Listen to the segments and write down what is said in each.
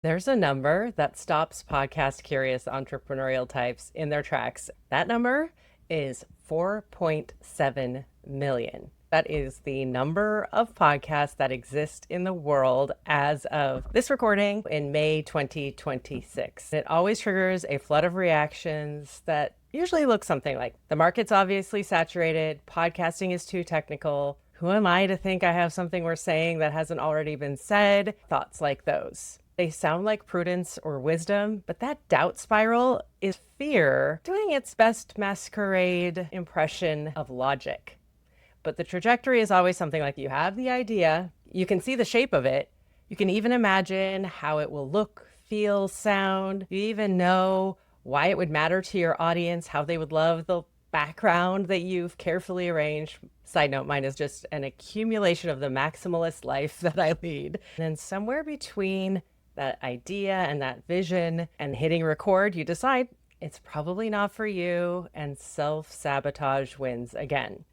There's a number that stops podcast curious entrepreneurial types in their tracks. That number is 4.7 million. That is the number of podcasts that exist in the world as of this recording in May 2026. It always triggers a flood of reactions that usually look something like, the market's obviously saturated, podcasting is too technical, who am I to think I have something worth saying that hasn't already been said? Thoughts like those. They sound like prudence or wisdom, but that doubt spiral is fear doing its best masquerade impression of logic. But the trajectory is always something like, you have the idea, you can see the shape of it, you can even imagine how it will look, feel, sound, you even know why it would matter to your audience, how they would love the background that you've carefully arranged. Side note, mine is just an accumulation of the maximalist life that I lead. And then somewhere between that idea and that vision and hitting record, you decide it's probably not for you, and self-sabotage wins again.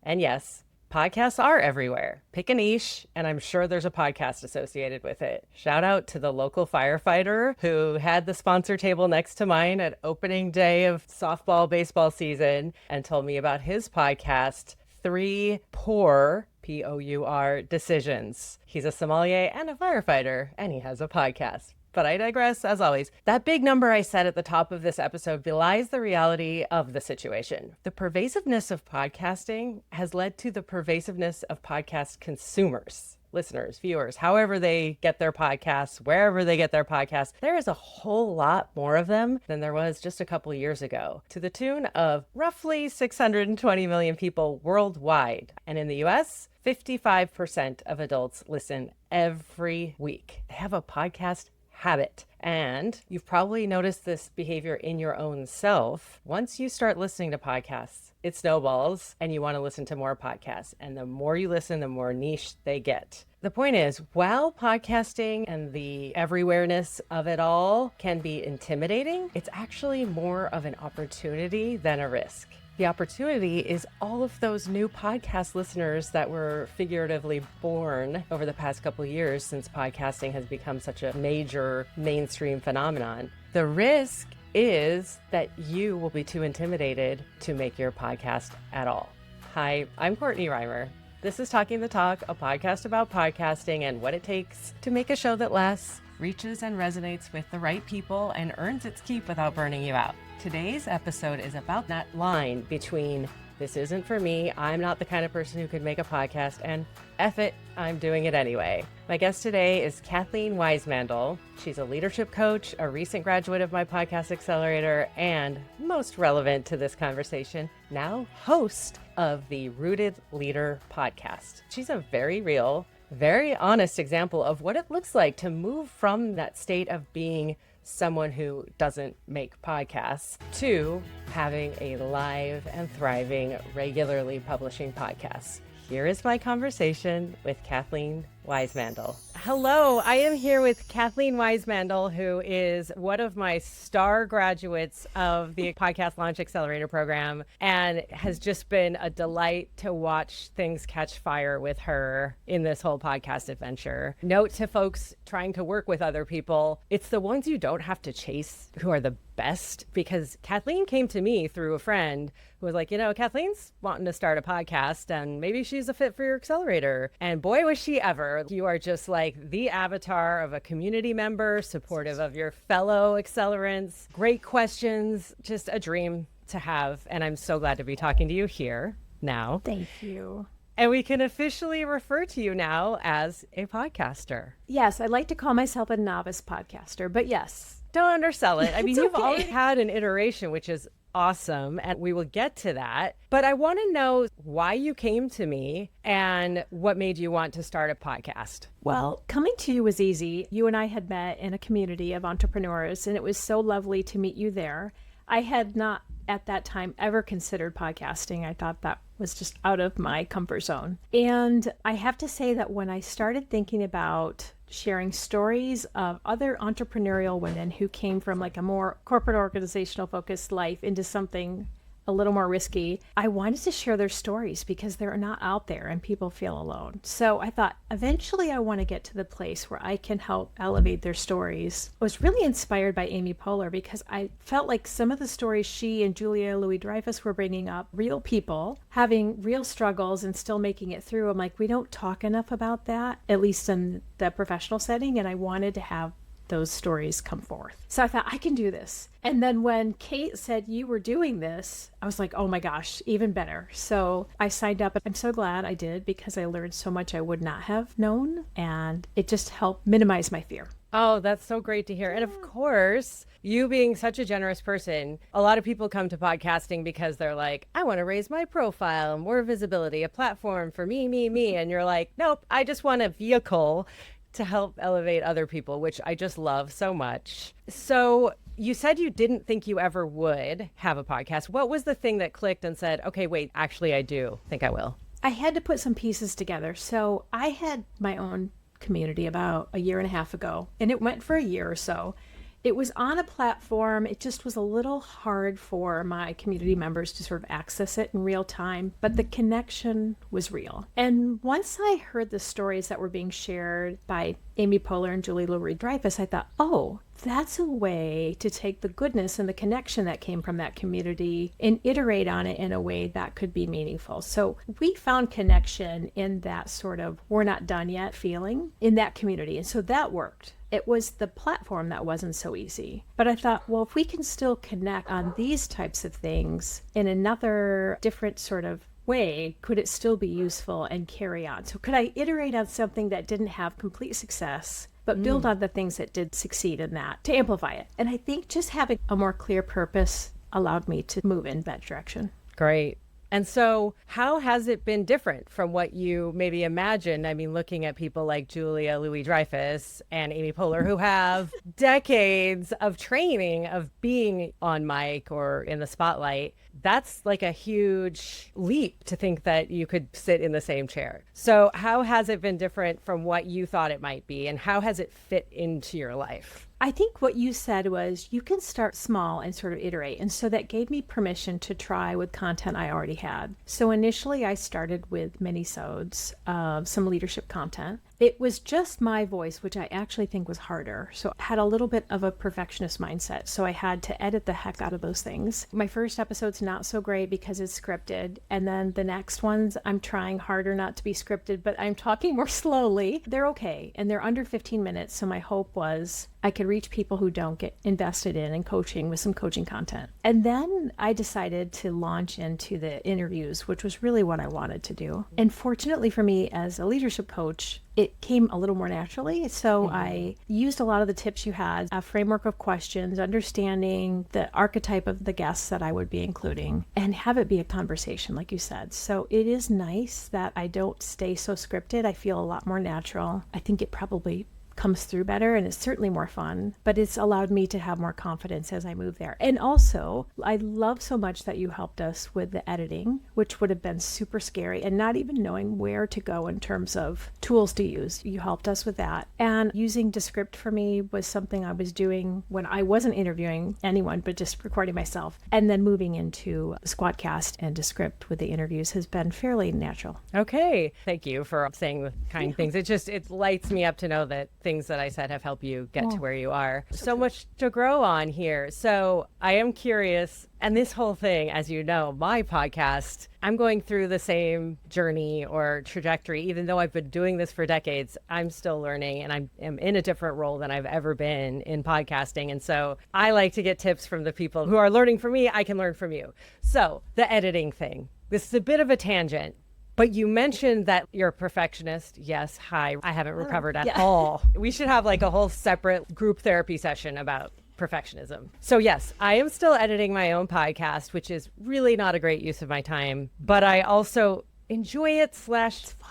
And yes, podcasts are everywhere. Pick a niche, and I'm sure there's a podcast associated with it. Shout out to the local firefighter who had the sponsor table next to mine at opening day of softball, baseball season and told me about his podcast, Three Poor, P-O-U-R, Decisions. He's a sommelier and a firefighter, and he has a podcast. But I digress, as always. That big number I said at the top of this episode belies the reality of the situation. The pervasiveness of podcasting has led to the pervasiveness of podcast consumers, listeners, viewers, however they get their podcasts, wherever they get their podcasts. There is a whole lot more of them than there was just a couple years ago, to the tune of roughly 620 million people worldwide. And in the US, 55% of adults listen every week. They have a podcast habit. And you've probably noticed this behavior in your own self. Once you start listening to podcasts, it snowballs and you want to listen to more podcasts. And the more you listen, the more niche they get. The point is, while podcasting and the everywhereness of it all can be intimidating, it's actually more of an opportunity than a risk. The opportunity is all of those new podcast listeners that were figuratively born over the past couple of years since podcasting has become such a major mainstream phenomenon. The risk is that you will be too intimidated to make your podcast at all. Hi, I'm Courtney Reimer. This is Talking the Talk, a podcast about podcasting and what it takes to make a show that lasts, reaches and resonates with the right people, and earns its keep without burning you out. Today's episode is about that line between this isn't for me, I'm not the kind of person who could make a podcast, and F it, I'm doing it anyway. My guest today is Kathleen Wisemandle. She's a leadership coach, a recent graduate of my podcast accelerator, and most relevant to this conversation, now host of the Rooted Leader podcast. She's a very real, very honest example of what it looks like to move from that state of being someone who doesn't make podcasts to having a live and thriving, regularly publishing podcasts. Here is my conversation with Kathleen Wisemandle. Hello, I am here with Kathleen Wisemandle, who is one of my star graduates of the Podcast Launch Accelerator program, and has just been a delight to watch things catch fire with her in this whole podcast adventure. Note to folks trying to work with other people, it's the ones you don't have to chase who are the best, because Kathleen came to me through a friend who was like, Kathleen's wanting to start a podcast and maybe she's a fit for your accelerator. And boy, was she ever. You are just like the avatar of a community member, supportive of your fellow accelerants, great questions, just a dream to have. And I'm so glad to be talking to you here now. Thank you. And we can officially refer to you now as a podcaster. Yes, I like to call myself a novice podcaster, but yes. Don't undersell it. I mean, you've okay. already had an iteration, which is awesome, and we will get to that. But I want to know why you came to me and what made you want to start a podcast. Well, coming to you was easy. You and I had met in a community of entrepreneurs, and it was so lovely to meet you there. I had not at that time ever considered podcasting. I thought that was just out of my comfort zone. And I have to say that when I started thinking about sharing stories of other entrepreneurial women who came from like a more corporate organizational focused life into something a little more risky. I wanted to share their stories because they're not out there and people feel alone. So I thought eventually I want to get to the place where I can help elevate their stories. I was really inspired by Amy Poehler because I felt like some of the stories she and Julia Louis-Dreyfus were bringing up, real people having real struggles and still making it through. I'm like, we don't talk enough about that, at least in the professional setting. And I wanted to have those stories come forth. So I thought, I can do this. And then when Kate said you were doing this, I was like, oh my gosh, even better. So I signed up. I'm so glad I did because I learned so much I would not have known. And it just helped minimize my fear. Oh, that's so great to hear. And of course, you being such a generous person, a lot of people come to podcasting because they're like, I want to raise my profile, more visibility, a platform for me. And you're like, nope, I just want a vehicle to help elevate other people, which I just love so much. So you said you didn't think you ever would have a podcast. What was the thing that clicked and said, okay, wait, actually, I do think I will? I had to put some pieces together. So I had my own community about a year and a half ago, and it went for a year or so. It was on a platform. It just was a little hard for my community members to sort of access it in real time, but the connection was real. And once I heard the stories that were being shared by Amy Poehler and Julie Louis-Dreyfus, I thought, oh, that's a way to take the goodness and the connection that came from that community and iterate on it in a way that could be meaningful. So we found connection in that sort of we're not done yet feeling in that community. And so that worked. It was the platform that wasn't so easy. But I thought, well, if we can still connect on these types of things in another different sort of way, could it still be useful and carry on? So could I iterate on something that didn't have complete success, but build on the things that did succeed in that to amplify it? And I think just having a more clear purpose allowed me to move in that direction. Great. And so how has it been different from what you maybe imagined? I mean, looking at people like Julia Louis-Dreyfus and Amy Poehler, who have decades of training of being on mic or in the spotlight, that's like a huge leap to think that you could sit in the same chair. So how has it been different from what you thought it might be, and how has it fit into your life? I think what you said was you can start small and sort of iterate. And so that gave me permission to try with content I already had. So initially I started with mini-sodes of some leadership content. It was just my voice, which I actually think was harder. So I had a little bit of a perfectionist mindset. So I had to edit the heck out of those things. My first episode's not so great because it's scripted. And then the next ones, I'm trying harder not to be scripted, but I'm talking more slowly. They're okay. And they're under 15 minutes. So my hope was I could reach people who don't get invested in coaching with some coaching content. And then I decided to launch into the interviews, which was really what I wanted to do. And fortunately for me as a leadership coach, it came a little more naturally. So I used a lot of the tips you had, a framework of questions, understanding the archetype of the guests that I would be including, and have it be a conversation, like you said. So it is nice that I don't stay so scripted. I feel a lot more natural. I think it probably comes through better, and it's certainly more fun, but it's allowed me to have more confidence as I move there. And also, I love so much that you helped us with the editing, which would have been super scary and not even knowing where to go in terms of tools to use. You helped us with that. And using Descript for me was something I was doing when I wasn't interviewing anyone, but just recording myself. And then moving into Squadcast and Descript with the interviews has been fairly natural. Okay. Thank you for saying the kind things. It lights me up to know that things that I said have helped you get to where you are. So much to grow on here. So I am curious, and this whole thing, as you know, my podcast, I'm going through the same journey or trajectory. Even though I've been doing this for decades, I'm still learning, and I am in a different role than I've ever been in podcasting. And so I like to get tips from the people who are learning from me. I can learn from you. So the editing thing, this is a bit of a tangent. But you mentioned that you're a perfectionist. Yes, hi. I haven't recovered at all. We should have like a whole separate group therapy session about perfectionism. So yes, I am still editing my own podcast, which is really not a great use of my time, but I also enjoy it / it's fun.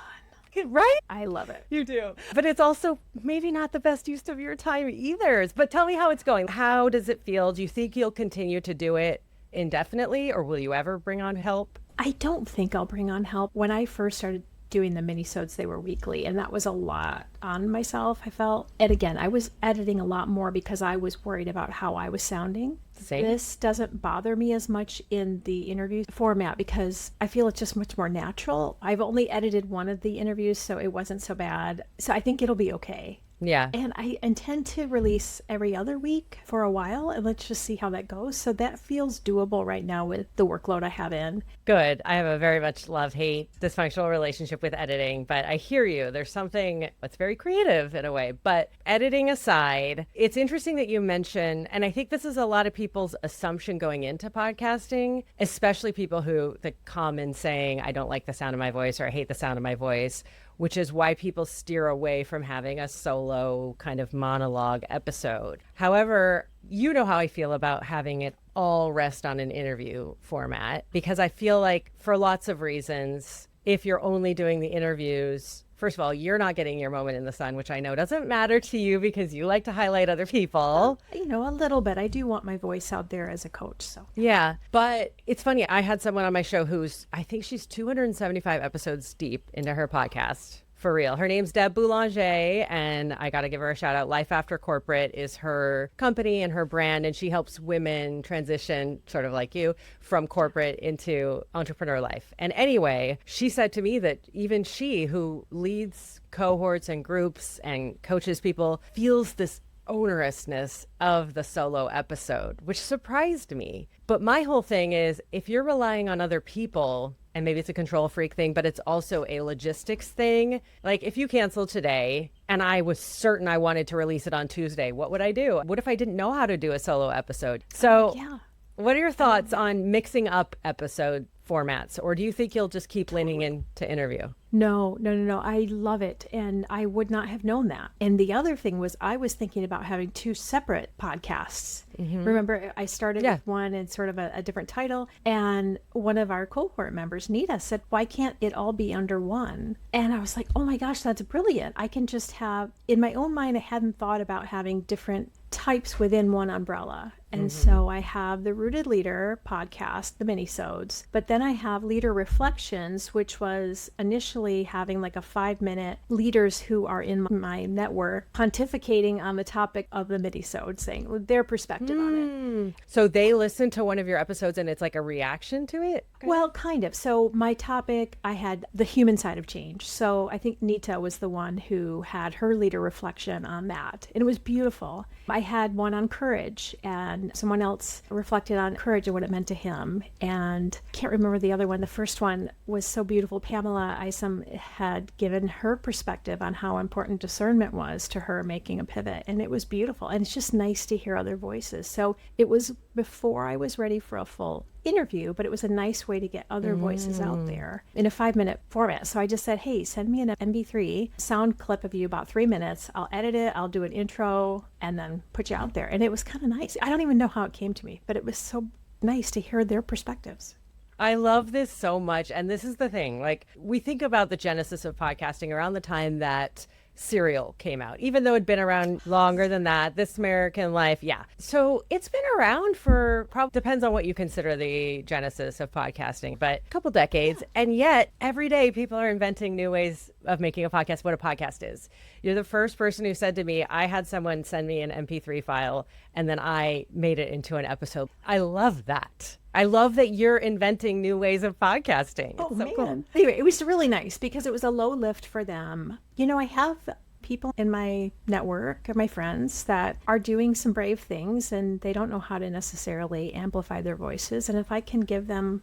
Right? I love it. You do. But it's also maybe not the best use of your time either. But tell me how it's going. How does it feel? Do you think you'll continue to do it indefinitely, or will you ever bring on help? I don't think I'll bring on help. When I first started doing the minisodes, they were weekly, and that was a lot on myself, I felt. And again, I was editing a lot more because I was worried about how I was sounding. Same. This doesn't bother me as much in the interview format because I feel it's just much more natural. I've only edited one of the interviews, so it wasn't so bad. So I think it'll be okay. Yeah. And I intend to release every other week for a while, and let's just see how that goes. So that feels doable right now with the workload I have in. Good. I have a very much love-hate dysfunctional relationship with editing, but I hear you. There's something that's very creative in a way. But editing aside, it's interesting that you mention, and I think this is a lot of people's assumption going into podcasting, especially people who, the common saying, I don't like the sound of my voice or I hate the sound of my voice, which is why people steer away from having a solo kind of monologue episode. However, you know how I feel about having it all rest on an interview format, because I feel like for lots of reasons, if you're only doing the interviews, first of all, you're not getting your moment in the sun, which I know doesn't matter to you because you like to highlight other people. You know, a little bit. I do want my voice out there as a coach. So yeah, but it's funny. I had someone on my show who's, I think she's 275 episodes deep into her podcast. For real. Her name's Deb Boulanger, and I got to give her a shout out. Life After Corporate is her company and her brand, and she helps women transition, sort of like you, from corporate into entrepreneur life. And anyway, she said to me that even she, who leads cohorts and groups and coaches people, feels this onerousness of the solo episode, which surprised me. But my whole thing is, if you're relying on other people, and maybe it's a control freak thing, but it's also a logistics thing. Like if you cancel today and I was certain I wanted to release it on Tuesday, what would I do? What if I didn't know how to do a solo episode? So yeah. What are your thoughts on mixing up episode formats? Or do you think you'll just keep leaning into interview? No. I love it. And I would not have known that. And the other thing was I was thinking about having two separate podcasts. Mm-hmm. Remember, I started with one and sort of a different title. And one of our cohort members, Nita, said, why can't it all be under one? And I was like, oh my gosh, that's brilliant. I can just have, in my own mind, I hadn't thought about having different types within one umbrella. And so I have the Rooted Leader podcast, the minisodes, but then I have Leader Reflections, which was initially having like a 5-minute leaders who are in my network pontificating on the topic of the minisode, saying their perspective on it. So they listen to one of your episodes and it's like a reaction to it? Okay. Well, kind of. So my topic, I had the human side of change. So I think Nita was the one who had her leader reflection on that. And it was beautiful. I had one on courage, and someone else reflected on courage and what it meant to him. And I can't remember the other one. The first one was so beautiful. Pamela Isom had given her perspective on how important discernment was to her making a pivot. And it was beautiful. And it's just nice to hear other voices. So it was before I was ready for a full interview, but it was a nice way to get other voices out there in a 5-minute format. So I just said, hey, send me an MP3 sound clip of you about 3 minutes. I'll edit it. I'll do an intro and then put you out there. And it was kind of nice. I don't even know how it came to me, but it was so nice to hear their perspectives. I love this so much. And this is the thing, like we think about the genesis of podcasting around the time that Serial came out, even though it'd been around longer than that. This American Life. Yeah. So it's been around for probably, depends on what you consider the genesis of podcasting, but a couple decades. Yeah. And yet every day people are inventing new ways of making a podcast, what a podcast is. You're the first person who said to me, I had someone send me an MP3 file and then I made it into an episode. I love that. I love that you're inventing new ways of podcasting. Oh, it's so man. Cool. Anyway, it was really nice because it was a low lift for them. You know, I have people in my network, my friends, that are doing some brave things and they don't know how to necessarily amplify their voices. And if I can give them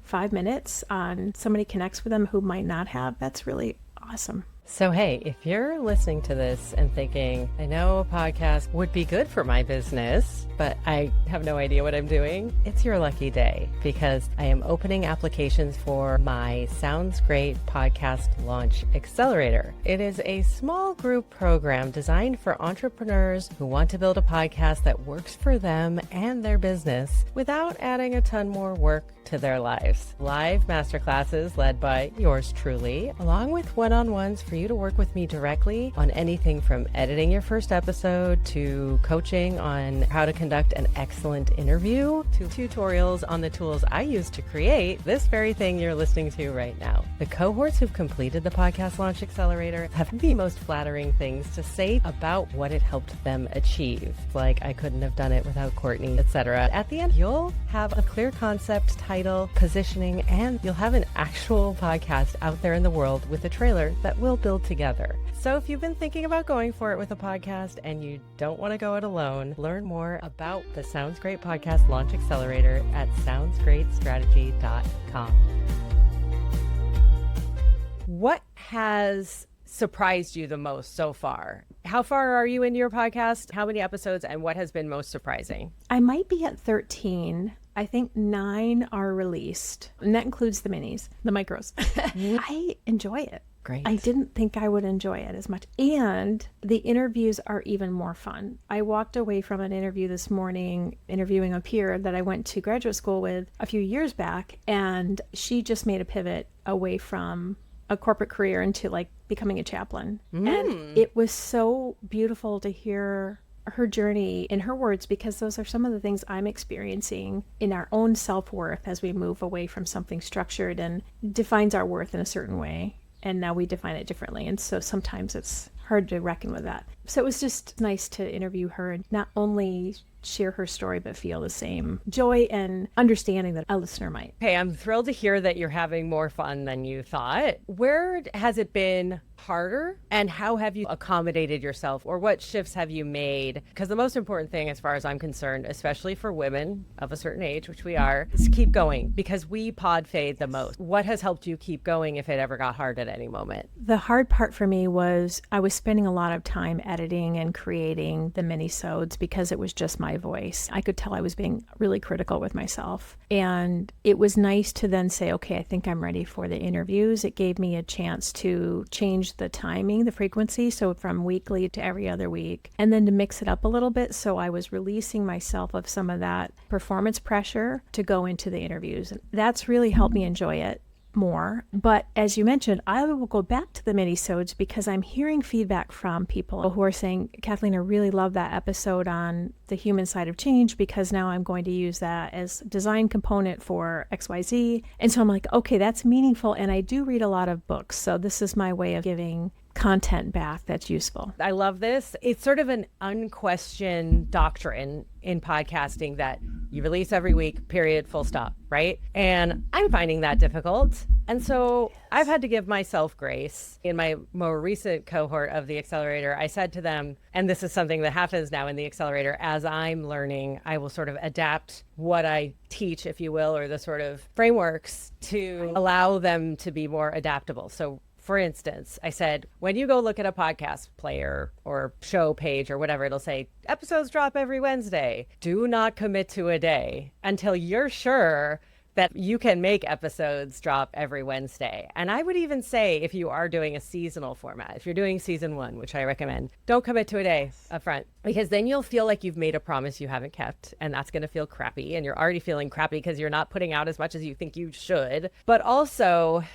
5 minutes on somebody connects with them who might not have, that's really awesome. So, hey, if you're listening to this and thinking, I know a podcast would be good for my business, but I have no idea what I'm doing, it's your lucky day because I am opening applications for my Sounds Great Podcast Launch Accelerator. It is a small group program designed for entrepreneurs who want to build a podcast that works for them and their business without adding a ton more work to their lives. Live masterclasses led by yours truly, along with one-on-ones for you to work with me directly on anything from editing your first episode to coaching on how to conduct an excellent interview to tutorials on the tools I use to create this very thing you're listening to right now. The cohorts who've completed the Podcast Launch Accelerator have the most flattering things to say about what it helped them achieve. Like, I couldn't have done it without Courtney, etc. At the end, you'll have a clear concept, title, positioning, and you'll have an actual podcast out there in the world with a trailer that we'll build together. So if you've been thinking about going for it with a podcast and you don't want to go it alone, learn more about the Sounds Great Podcast Launch Accelerator at soundsgreatstrategy.com. What has surprised you the most so far? How far are you into your podcast? How many episodes, and what has been most surprising? I might be at 13. I think 9 are released, and that includes the minis, the micros. I enjoy it. Great. I didn't think I would enjoy it as much. And the interviews are even more fun. I walked away from an interview this morning, interviewing a peer that I went to graduate school with a few years back, and she just made a pivot away from a corporate career into like becoming a chaplain. And it was so beautiful to hear her journey in her words, because those are some of the things I'm experiencing in our own self-worth as we move away from something structured and defines our worth in a certain way. And now we define it differently. And so sometimes it's hard to reckon with that. So it was just nice to interview her and not only share her story, but feel the same joy and understanding that a listener might. Hey, I'm thrilled to hear that you're having more fun than you thought. Where has it been harder, and how have you accommodated yourself, or what shifts have you made? Because the most important thing, as far as I'm concerned, especially for women of a certain age, which we are, is keep going, because we pod fade the most. What has helped you keep going if it ever got hard at any moment? The hard part for me was I was spending a lot of time editing and creating the mini-sodes because it was just my voice. I could tell I was being really critical with myself. And it was nice to then say, okay, I think I'm ready for the interviews. It gave me a chance to change the timing, the frequency, so from weekly to every other week, and then to mix it up a little bit. So I was releasing myself of some of that performance pressure to go into the interviews. And that's really helped me enjoy it more. But as you mentioned, I will go back to the mini-sodes because I'm hearing feedback from people who are saying, Kathleen, I really love that episode on the human side of change, because now I'm going to use that as design component for XYZ. And so I'm like, okay, that's meaningful. And I do read a lot of books. So this is my way of giving content back that's useful. I love this. It's sort of an unquestioned doctrine in podcasting that you release every week, period, full stop, right? And I'm finding that difficult. And so I've had to give myself grace. In my more recent cohort of the accelerator, I said to them, and this is something that happens now in the accelerator, as I'm learning, I will sort of adapt what I teach, if you will, or the sort of frameworks to allow them to be more adaptable. So for instance, I said, when you go look at a podcast player or show page or whatever, it'll say episodes drop every Wednesday. Do not commit to a day until you're sure that you can make episodes drop every Wednesday. And I would even say, if you are doing a seasonal format, if you're doing season 1, which I recommend, don't commit to a day up front, because then you'll feel like you've made a promise you haven't kept, and that's going to feel crappy. And you're already feeling crappy because you're not putting out as much as you think you should. But also,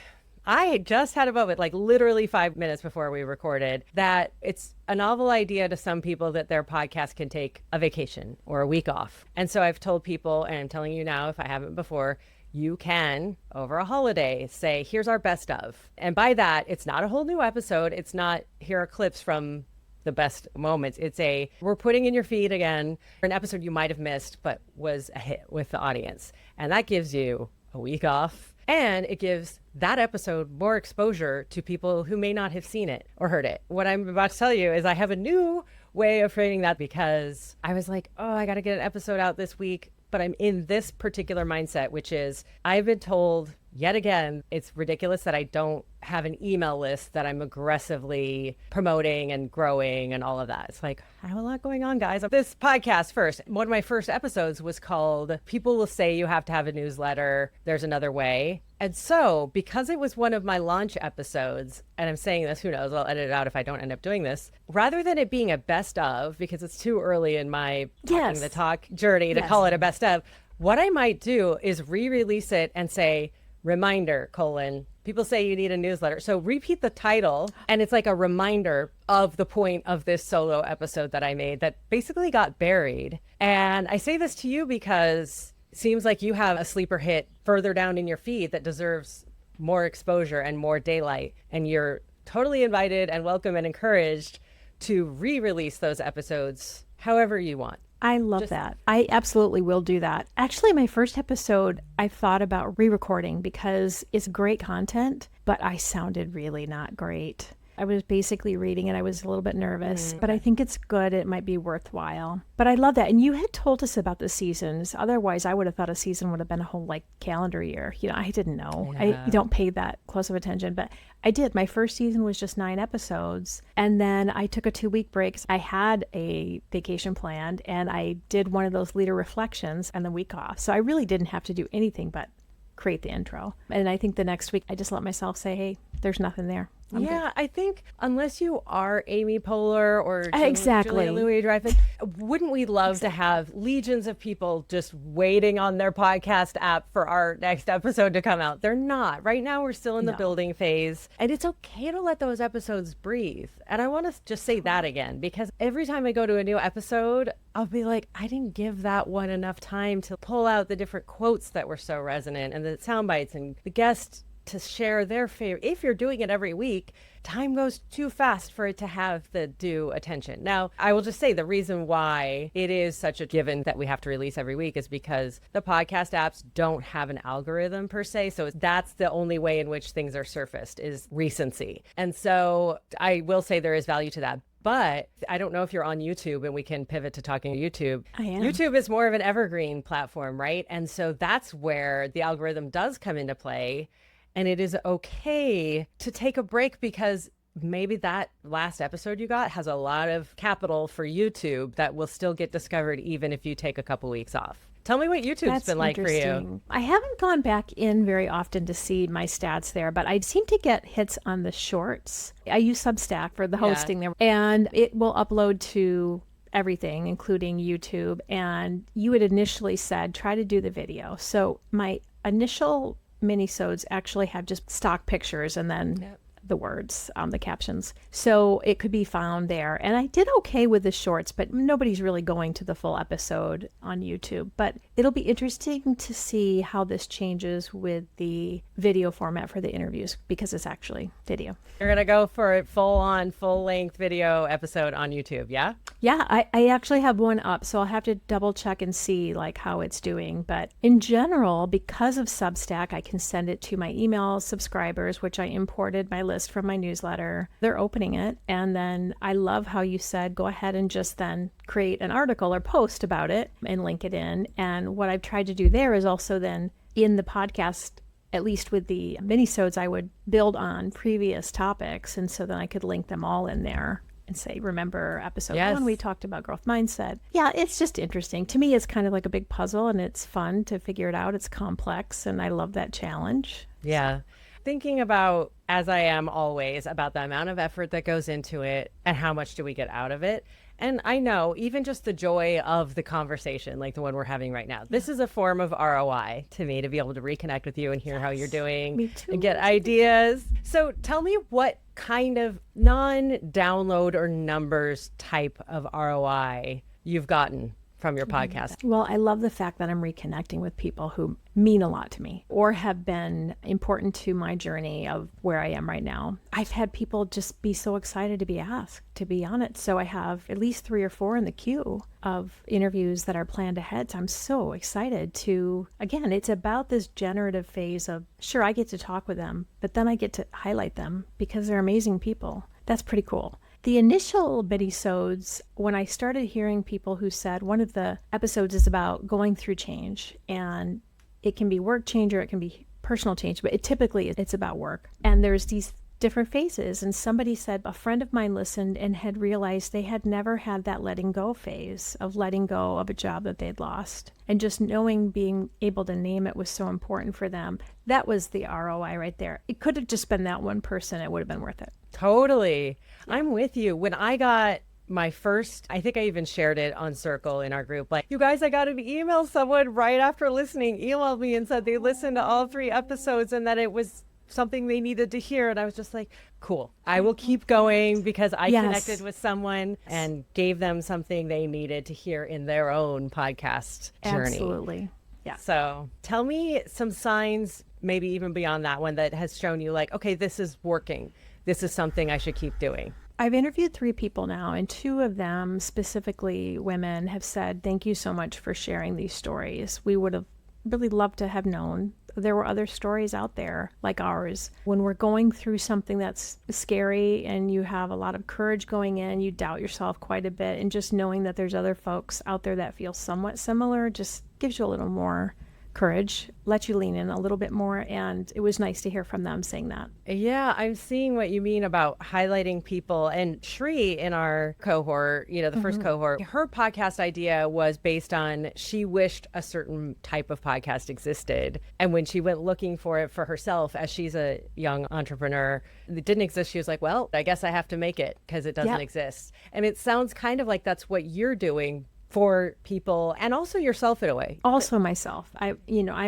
I just had a moment, like literally 5 minutes before we recorded, that it's a novel idea to some people that their podcast can take a vacation or a week off. And so I've told people, and I'm telling you now, if I haven't before, you can, over a holiday, say, here's our best of. And by that, it's not a whole new episode. It's not, here are clips from the best moments. It's we're putting in your feed again an episode you might have missed, but was a hit with the audience. And that gives you a week off. And it gives that episode more exposure to people who may not have seen it or heard it. What I'm about to tell you is I have a new way of framing that, because I was like, oh, I got to get an episode out this week. But I'm in this particular mindset, which is I've been told yet again, it's ridiculous that I don't have an email list that I'm aggressively promoting and growing and all of that. It's like, I have a lot going on, guys. This podcast first, one of my first episodes was called People Will Say You Have to Have a Newsletter. There's Another Way. And so because it was one of my launch episodes, and I'm saying this, who knows, I'll edit it out if I don't end up doing this, rather than it being a best of, because it's too early in my talking the talk journey to call it a best of, what I might do is re-release it and say, reminder, People say you need a newsletter. So repeat the title, and it's like a reminder of the point of this solo episode that I made that basically got buried. And I say this to you because it seems like you have a sleeper hit further down in your feed that deserves more exposure and more daylight. And you're totally invited and welcome and encouraged to re-release those episodes however you want. I love that. I absolutely will do that. Actually, my first episode, I thought about re-recording because it's great content, but I sounded really not great. I was basically reading it. I was a little bit nervous, but I think it's good. It might be worthwhile. But I love that. And you had told us about the seasons. Otherwise, I would have thought a season would have been a whole calendar year. I didn't know. Yeah. I don't pay that close of attention, but I did. My first season was just 9 episodes. And then I took a 2-week break. I had a vacation planned and I did one of those leader reflections and the week off. So I really didn't have to do anything but create the intro. And I think the next week I just let myself say, hey, there's nothing there. I'm good. I think unless you are Amy Poehler or Exactly. Julia Louis-Dreyfus, wouldn't we love to have legions of people just waiting on their podcast app for our next episode to come out? They're not. Right now, we're still in the building phase, and it's okay to let those episodes breathe. And I want to just say that again, because every time I go to a new episode, I'll be like, I didn't give that one enough time to pull out the different quotes that were so resonant and the sound bites and the guest to share their favorite. If you're doing it every week, time goes too fast for it to have the due attention. Now, I will just say the reason why it is such a given that we have to release every week is because the podcast apps don't have an algorithm per se. So that's the only way in which things are surfaced is recency. And so I will say there is value to that. But I don't know if you're on YouTube, and we can pivot to talking YouTube. I am. YouTube is more of an evergreen platform, right? And so that's where the algorithm does come into play. And it is okay to take a break because maybe that last episode you got has a lot of capital for YouTube that will still get discovered even if you take a couple weeks off. Tell me what YouTube's been like for you. I haven't gone back in very often to see my stats there, but I seem to get hits on the shorts. I use Substack for the hosting there, and it will upload to everything, including YouTube. And you had initially said, try to do the video. So my initial minisodes actually have just stock pictures and then the words, the captions. So it could be found there. And I did okay with the shorts, but nobody's really going to the full episode on YouTube. But it'll be interesting to see how this changes with the video format for the interviews because it's actually video. You're going to go for a full-on, full-length video episode on YouTube, yeah? Yeah, I actually have one up, so I'll have to double check and see how it's doing. But in general, because of Substack, I can send it to my email subscribers, which I imported my list from my newsletter. They're opening it. And then I love how you said, go ahead and just then create an article or post about it and link it in. And what I've tried to do there is also then in the podcast, at least with the minisodes, I would build on previous topics. And so then I could link them all in there and say, remember episode 1, we talked about growth mindset. Yeah, it's just interesting. To me, it's kind of like a big puzzle and it's fun to figure it out. It's complex and I love that challenge. Yeah. Thinking about, as I am always, about the amount of effort that goes into it and how much do we get out of it. And I know even just the joy of the conversation, like the one we're having right now, this is a form of ROI to me to be able to reconnect with you and hear how you're doing and get ideas. So tell me what kind of non-download or numbers type of ROI you've gotten from your podcast. Well, I love the fact that I'm reconnecting with people who mean a lot to me or have been important to my journey of where I am right now. I've had people just be so excited to be asked to be on it. So I have at least 3 or 4 in the queue of interviews that are planned ahead. So I'm so excited to, again, it's about this generative phase of, sure, I get to talk with them, but then I get to highlight them because they're amazing people. That's pretty cool. The initial minisodes, when I started hearing people who said one of the episodes is about going through change, and it can be work change or it can be personal change, but typically it's about work. And there's these different phases. And somebody said a friend of mine listened and had realized they had never had that letting go phase of letting go of a job that they'd lost. And just knowing, being able to name it was so important for them. That was the ROI right there. It could have just been that one person. It would have been worth it. Totally. I'm with you. When I got my first, I think I even shared it on Circle in our group, like, you guys, I got an email. Someone right after listening emailed me and said they listened to all 3 episodes and that it was something they needed to hear. And I was just like, cool, I will keep going because I connected with someone and gave them something they needed to hear in their own podcast journey. Absolutely. Yeah. So tell me some signs, maybe even beyond that one, that has shown you like, okay, this is working. This is something I should keep doing. I've interviewed 3 people now, and 2 of them, specifically women, have said, thank you so much for sharing these stories. We would have really loved to have known there were other stories out there like ours. When we're going through something that's scary and you have a lot of courage going in, you doubt yourself quite a bit, and just knowing that there's other folks out there that feel somewhat similar just gives you a little more courage, let you lean in a little bit more. And it was nice to hear from them saying that. Yeah, I'm seeing what you mean about highlighting people. And Shri in our cohort, you know, the first cohort, her podcast idea was based on she wished a certain type of podcast existed. And when she went looking for it for herself, as she's a young entrepreneur, it didn't exist. She was like, well, I guess I have to make it because it doesn't exist. And it sounds kind of like that's what you're doing for people and also yourself in a way. Also myself. I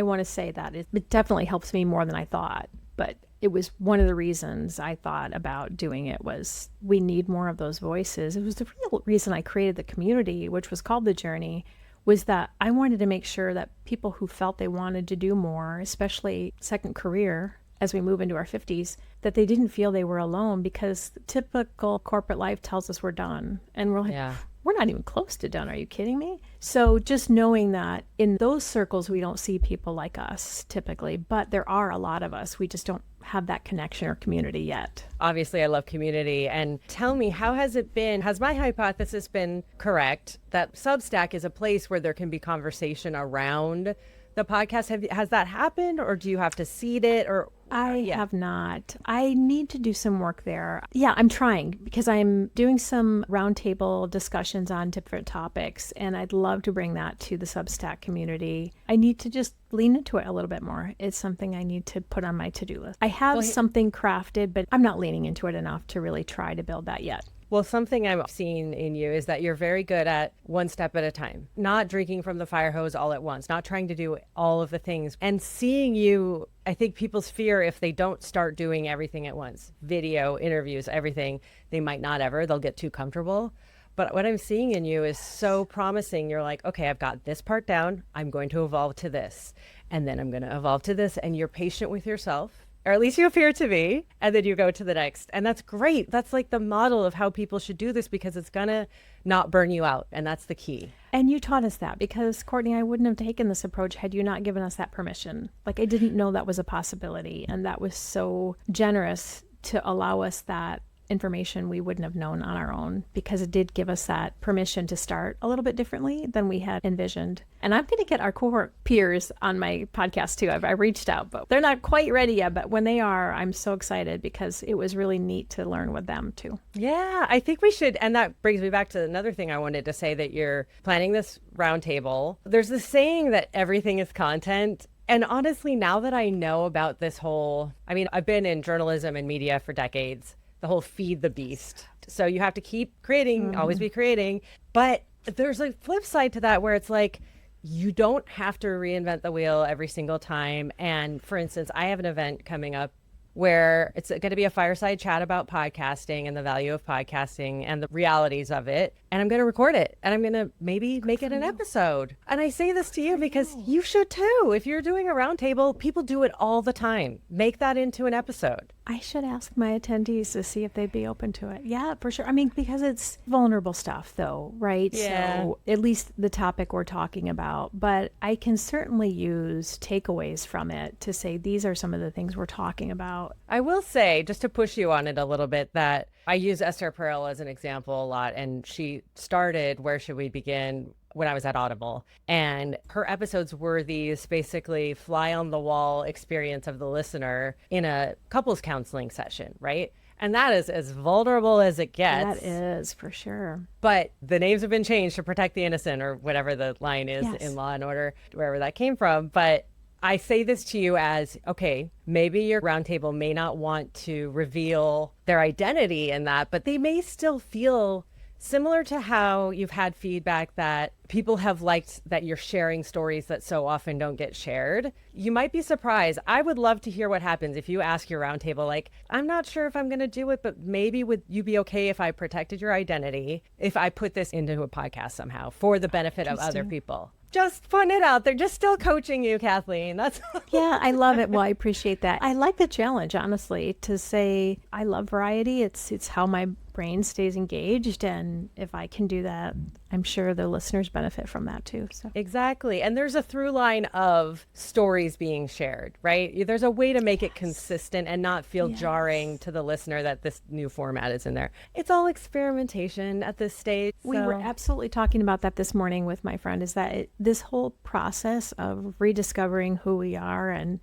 want to say that it definitely helps me more than I thought, but it was one of the reasons I thought about doing it was we need more of those voices. It was the real reason I created the community, which was called The Journey, was that I wanted to make sure that people who felt they wanted to do more, especially second career, as we move into our 50s, that they didn't feel they were alone, because typical corporate life tells us we're done. And we're like, we're not even close to done. Are you kidding me? So just knowing that in those circles, we don't see people like us typically, but there are a lot of us. We just don't have that connection or community yet. Obviously, I love community. And tell me, how has it been? Has my hypothesis been correct that Substack is a place where there can be conversation around the podcast? Has that happened, or do you have to seed it? Or I have not. I need to do some work there. Yeah, I'm trying, because I'm doing some roundtable discussions on different topics, and I'd love to bring that to the Substack community. I need to just lean into it a little bit more. It's something I need to put on my to-do list. I have something crafted, but I'm not leaning into it enough to really try to build that yet. Well, something I'm seeing in you is that you're very good at one step at a time, not drinking from the fire hose all at once, not trying to do all of the things. And seeing you, I think people's fear if they don't start doing everything at once, video, interviews, everything, they might not ever, they'll get too comfortable. But what I'm seeing in you is so promising. You're like, okay, I've got this part down. I'm going to evolve to this. And then I'm going to evolve to this. And you're patient with yourself. Or at least you appear to be, and then you go to the next. And that's great. That's like the model of how people should do this, because it's going to not burn you out. And that's the key. And you taught us that, because Courtney, I wouldn't have taken this approach had you not given us that permission. Like, I didn't know that was a possibility. And that was so generous to allow us that information we wouldn't have known on our own, because it did give us that permission to start a little bit differently than we had envisioned. And I'm going to get our cohort peers on my podcast too. I reached out, but they're not quite ready yet. But when they are, I'm so excited, because it was really neat to learn with them too. Yeah, I think we should. And that brings me back to another thing I wanted to say, that you're planning this roundtable. There's this saying that everything is content. And honestly, now that I know about this whole, I mean, I've been in journalism and media for decades. The whole feed the beast. So you have to keep creating, always be creating. But there's a flip side to that, where it's like, you don't have to reinvent the wheel every single time. And for instance, I have an event coming up where it's going to be a fireside chat about podcasting and the value of podcasting and the realities of it. And I'm going to record it, and I'm going to maybe make it an episode. And I say this to you because you should too. If you're doing a roundtable, people do it all the time. Make that into an episode. I should ask my attendees to see if they'd be open to it. Yeah, for sure. I mean, because it's vulnerable stuff though, right? Yeah. So at least the topic we're talking about, but I can certainly use takeaways from it to say, these are some of the things we're talking about. I will say, just to push you on it a little bit, that I use Esther Perel as an example a lot. And she started Where Should We Begin when I was at Audible. And her episodes were these basically fly on the wall experience of the listener in a couples counseling session, right? And that is as vulnerable as it gets. That is, for sure. But the names have been changed to protect the innocent, or whatever the line is in Law and Order, wherever that came from. But I say this to you as, okay, maybe your roundtable may not want to reveal their identity in that, but they may still feel Similar to how you've had feedback that people have liked that you're sharing stories that so often don't get shared, you might be surprised. I would love to hear what happens if you ask your roundtable, like, I'm not sure if I'm going to do it, but maybe would you be okay if I protected your identity, if I put this into a podcast somehow for the benefit of other people? Just putting it out there, just still coaching you, Kathleen. That's Yeah, I love it. Well, I appreciate that. I like the challenge, honestly, to say I love variety. It's how my brain stays engaged. And if I can do that, I'm sure the listeners benefit from that too. So Exactly. And there's a through line of stories being shared, right? There's a way to make it consistent and not feel jarring to the listener that this new format is in there. It's all experimentation at this stage. We were absolutely talking about that this morning with my friend, is that this whole process of rediscovering who we are and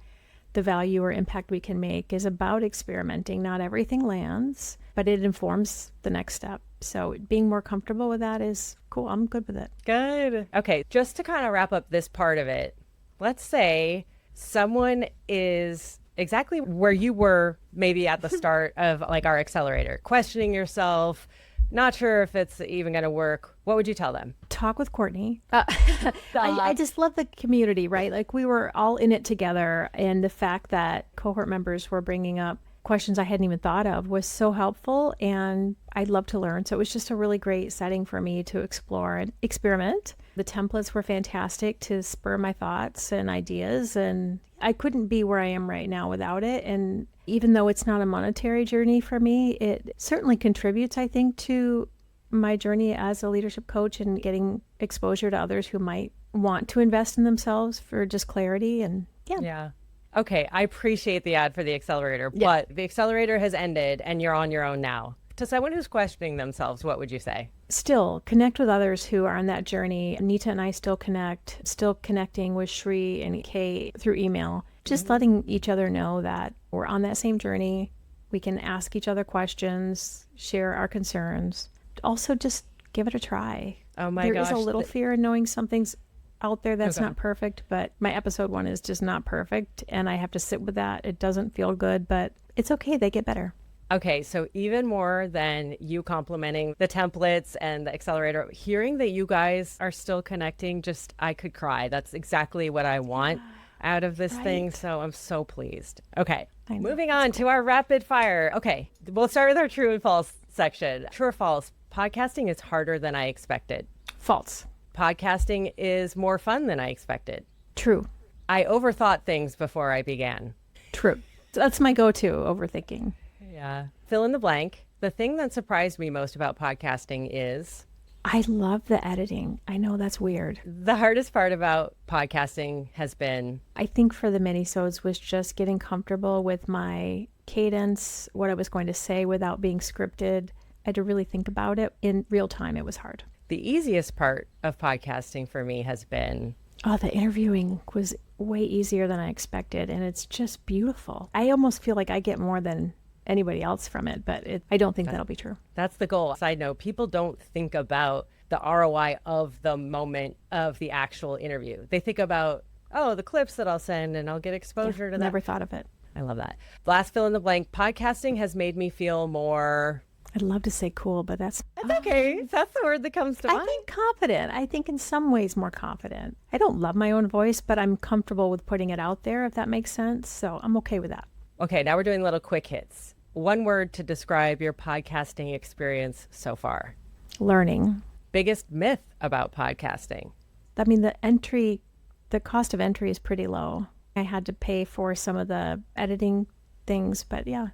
the value or impact we can make is about experimenting. Not everything lands, but it informs the next step. So being more comfortable with that is cool. I'm good with it. Good. Okay, just to kind of wrap up this part of it, let's say someone is exactly where you were maybe at the start of like our accelerator, questioning yourself, not sure if it's even going to work. What would you tell them? Talk with Courtney. I just love the community, right? Like we were all in it together. And the fact that cohort members were bringing up questions I hadn't even thought of was so helpful. And I'd love to learn. So it was just a really great setting for me to explore and experiment. The templates were fantastic to spur my thoughts and ideas. And I couldn't be where I am right now without it. And even though it's not a monetary journey for me, it certainly contributes, I think, to my journey as a leadership coach and getting exposure to others who might want to invest in themselves for just clarity. And yeah. Okay, I appreciate the ad for the accelerator, but the accelerator has ended and you're on your own now. To someone who's questioning themselves, what would you say? Still connect with others who are on that journey. Anita and I still connecting with Shri and Kay through email, just letting each other know that we're on that same journey. We can ask each other questions, share our concerns. Also, just give it a try. Oh my gosh. There is a little fear in knowing something's out there that's not perfect, but my episode 1 is just not perfect, and I have to sit with that. It doesn't feel good, but it's okay. They get better. Okay, so even more than you complimenting the templates and the accelerator, hearing that you guys are still connecting, just I could cry. That's exactly what I want out of this thing, so I'm so pleased. Okay, moving on to our rapid fire. Okay, we'll start with our true and false section. True or false, podcasting is harder than I expected. False. Podcasting is more fun than I expected. True. I overthought things before I began. True. That's my go-to, overthinking. Yeah. Fill in the blank. The thing that surprised me most about podcasting is... I love the editing. I know that's weird. The hardest part about podcasting has been... I think for the minisodes was just getting comfortable with my cadence, what I was going to say without being scripted. I had to really think about it in real time. It was hard. The easiest part of podcasting for me has been... Oh, the interviewing was way easier than I expected, and it's just beautiful. I almost feel like I get more than anybody else from it, but I don't think that'll be true. That's the goal. Side note, people don't think about the ROI of the moment of the actual interview. They think about, oh, the clips that I'll send and I'll get exposure to that. Never thought of it. I love that. Last fill in the blank, podcasting has made me feel more... I'd love to say cool, but that's okay. That's the word that comes to mind. I think confident. I think in some ways more confident. I don't love my own voice, but I'm comfortable with putting it out there, if that makes sense. So I'm okay with that. Okay, now we're doing little quick hits. One word to describe your podcasting experience so far. Learning. Biggest myth about podcasting. I mean, the cost of entry is pretty low. I had to pay for some of the editing things, but yeah.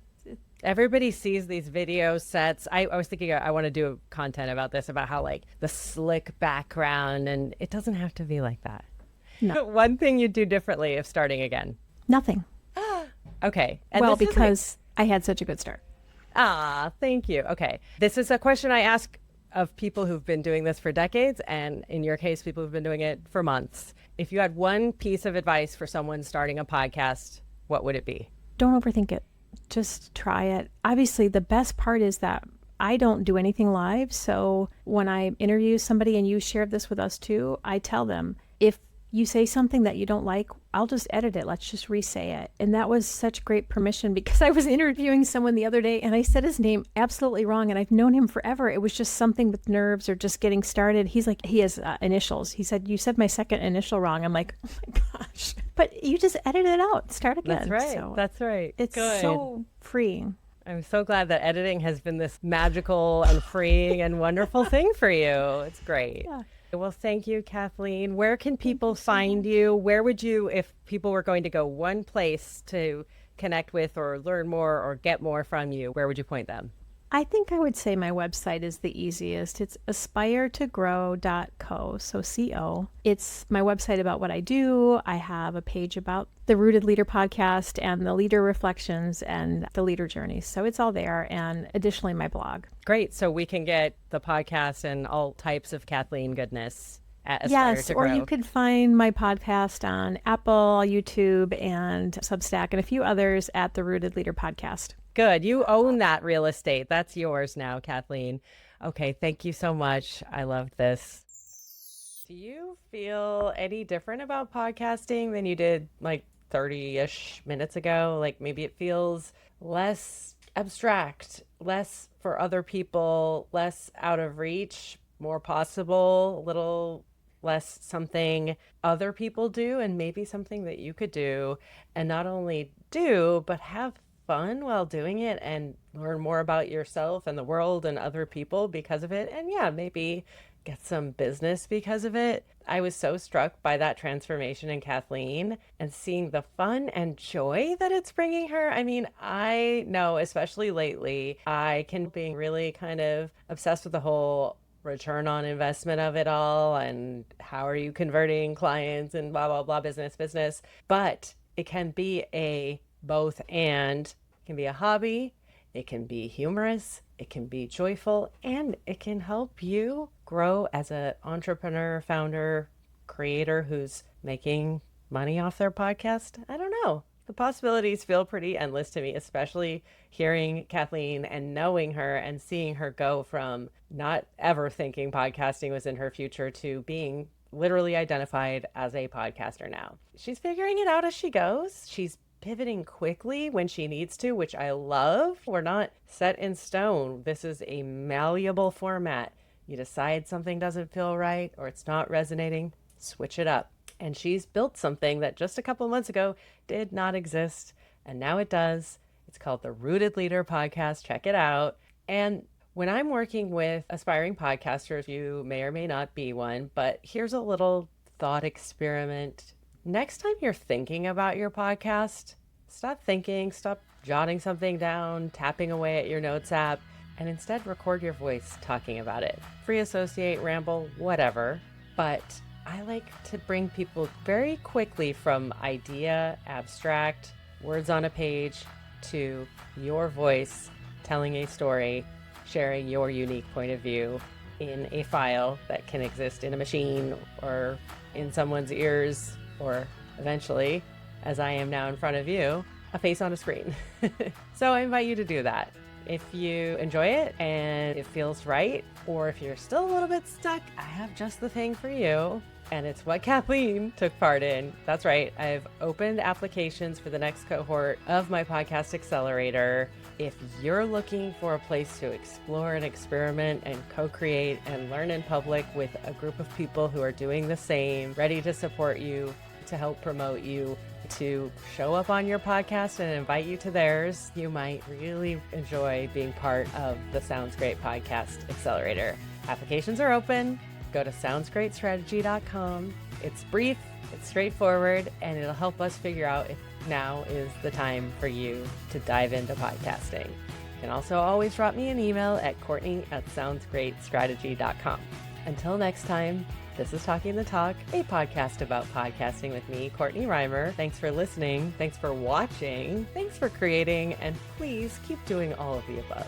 Everybody sees these video sets. I was thinking I want to do content about this, about how like the slick background, and it doesn't have to be like that. No. One thing you'd do differently if starting again. Nothing. Okay. And well, because I had such a good start. Thank you. Okay. This is a question I ask of people who've been doing this for decades, and in your case, people who've been doing it for months. If you had one piece of advice for someone starting a podcast, what would it be? Don't overthink it. Just try it. Obviously, the best part is that I don't do anything live. So when I interview somebody and you share this with us too, I tell them, if you say something that you don't like, I'll just edit it. Let's just re-say it. And that was such great permission because I was interviewing someone the other day and I said his name absolutely wrong. And I've known him forever. It was just something with nerves or just getting started. He's like, he has initials. He said, you said my second initial wrong. I'm like, oh my gosh. But you just edit it out. Start again. That's right. So That's right. it's Good. so freeing. I'm so glad that editing has been this magical and freeing and wonderful thing for you. It's great. Yeah. Well, thank you, Kathleen. Where can people find you? Where would you, if people were going to go one place to connect with or learn more or get more from you, where would you point them? I think I would say my website is the easiest. It's aspiretogrow.co, so C-O. It's my website about what I do. I have a page about the Rooted Leader podcast and the leader reflections and the leader journey. So it's all there. And additionally, my blog. Great. So we can get the podcast and all types of Kathleen goodness at Aspire Yes, to or Grow. you could find my podcast on Apple, YouTube, and Substack, and a few others at the Rooted Leader podcast. Good. You own that real estate. That's yours now, Kathleen. Okay. Thank you so much. I loved this. Do you feel any different about podcasting than you did like 30-ish minutes ago? Like maybe it feels less abstract, less for other people, less out of reach, more possible, a little less something other people do and maybe something that you could do and not only do, but have fun while doing it and learn more about yourself and the world and other people because of it. And yeah, maybe get some business because of it. I was so struck by that transformation in Kathleen and seeing the fun and joy that it's bringing her. I mean, I know, especially lately, I can be really kind of obsessed with the whole return on investment of it all and how are you converting clients and blah, blah, blah, business. But it can be a both and. It can be a hobby, it can be humorous, it can be joyful, and it can help you grow as an entrepreneur, founder, creator who's making money off their podcast. I don't know. The possibilities feel pretty endless to me, especially hearing Kathleen and knowing her and seeing her go from not ever thinking podcasting was in her future to being literally identified as a podcaster now. She's figuring it out as she goes. She's pivoting quickly when she needs to, which I love. We're not set in stone. This is a malleable format. You decide something doesn't feel right or it's not resonating, switch it up. And she's built something that just a couple of months ago did not exist, and now it does. It's called the Rooted Leader Podcast. Check it out. And when I'm working with aspiring podcasters, you may or may not be one, but here's a little thought experiment. Next time you're thinking about your podcast, stop thinking, stop jotting something down, tapping away at your notes app, and instead record your voice talking about it. Free associate, ramble, whatever. But I like to bring people very quickly from idea, abstract, words on a page, to your voice telling a story, sharing your unique point of view in a file that can exist in a machine or in someone's ears, or eventually, as I am now in front of you, a face on a screen. So I invite you to do that. If you enjoy it and it feels right, or if you're still a little bit stuck, I have just the thing for you. And it's what Kathleen took part in. That's right. I've opened applications for the next cohort of my podcast accelerator. If you're looking for a place to explore and experiment and co-create and learn in public with a group of people who are doing the same, ready to support you, to help promote you, to show up on your podcast and invite you to theirs, you might really enjoy being part of the Sounds Great Podcast Accelerator. Applications are open. Go to soundsgreatstrategy.com. It's brief, it's straightforward, and it'll help us figure out if now is the time for you to dive into podcasting. You can also always drop me an email at courtney@soundsgreatstrategy.com. Until next time, this is Talking the Talk, a podcast about podcasting with me, Courtney Reimer. Thanks for listening. Thanks for watching. Thanks for creating. And please keep doing all of the above.